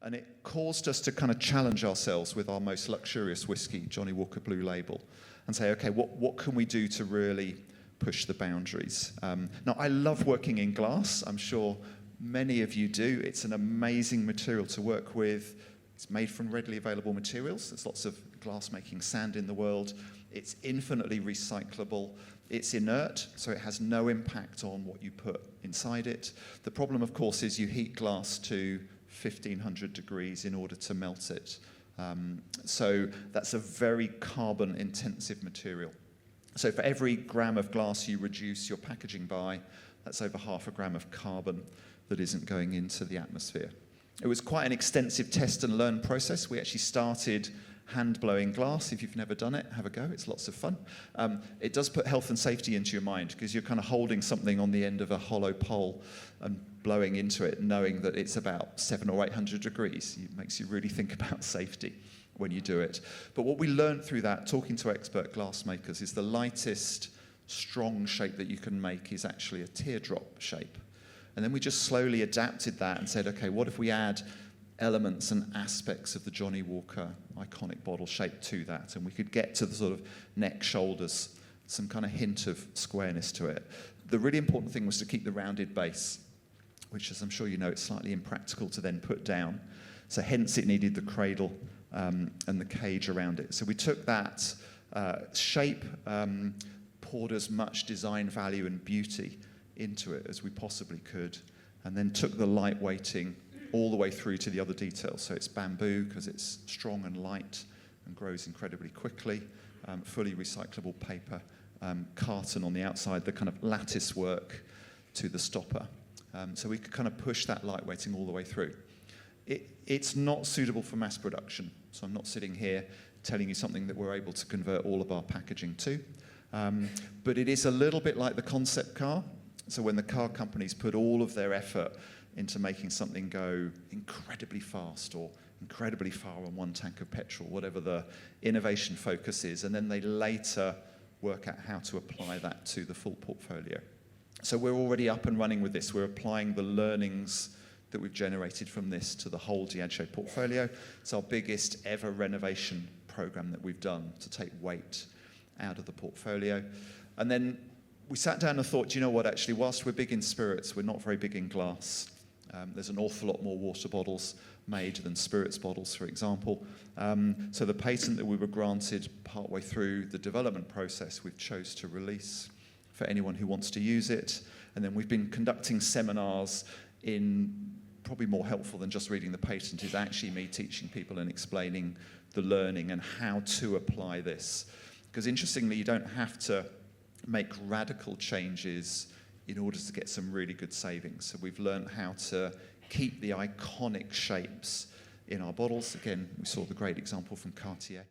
And it caused us to kind of challenge ourselves with our most luxurious whiskey, Johnnie Walker Blue Label, and say, okay, what can we do to really push the boundaries? Now, I love working in glass. I'm sure many of you do. It's an amazing material to work with. It's made from readily available materials. There's lots of glass-making sand in the world. It's infinitely recyclable. It's inert, so it has no impact on what you put inside it. The problem, of course, is you heat glass to 1,500 degrees in order to melt it. So that's a very carbon-intensive material. So for every gram of glass you reduce your packaging by, that's over 0.5 gram of carbon that isn't going into the atmosphere. It was quite an extensive test and learn process. We actually started hand blowing glass. If you've never done it, have a go. It's lots of fun. It does put health and safety into your mind because you're kind of holding something on the end of a hollow pole and blowing into it, knowing that it's about 700 or 800 degrees. It makes you really think about safety when you do it. But what we learned through that, talking to expert glass makers, is the lightest, strong shape that you can make is actually a teardrop shape. And then we just slowly adapted that and said, okay, what if we add elements and aspects of the Johnnie Walker iconic bottle shape to that, and we could get to the sort of neck, shoulders, some kind of hint of squareness to it. The really important thing was to keep the rounded base, which, as I'm sure you know, it's slightly impractical to then put down. So hence it needed the cradle and the cage around it. So we took that shape, poured as much design value and beauty into it as we possibly could, and then took the light weighting all the way through to the other details. So it's bamboo because it's strong and light and grows incredibly quickly, fully recyclable paper, carton on the outside, the kind of lattice work to the stopper. So we could kind of push that light weighting all the way through. It's not suitable for mass production, so I'm not sitting here telling you something that we're able to convert all of our packaging to. But it is a little bit like the concept car. So when the car companies put all of their effort into making something go incredibly fast or incredibly far on one tank of petrol, whatever the innovation focus is, and then they later work out how to apply that to the full portfolio. So we're already up and running with this. We're applying the learnings that we've generated from this to the whole Diageo portfolio. It's our biggest ever renovation program that we've done to take weight out of the portfolio. And then we sat down and thought, you know what, actually, whilst we're big in spirits, we're not very big in glass. There's an awful lot more water bottles made than spirits bottles, for example. So the patent that we were granted partway through the development process, we've chose to release for anyone who wants to use it. And then we've been conducting seminars in, probably more helpful than just reading the patent, is actually me teaching people and explaining the learning and how to apply this. Because interestingly, you don't have to make radical changes in order to get some really good savings. So we've learned how to keep the iconic shapes in our bottles. Again, we saw the great example from Cartier.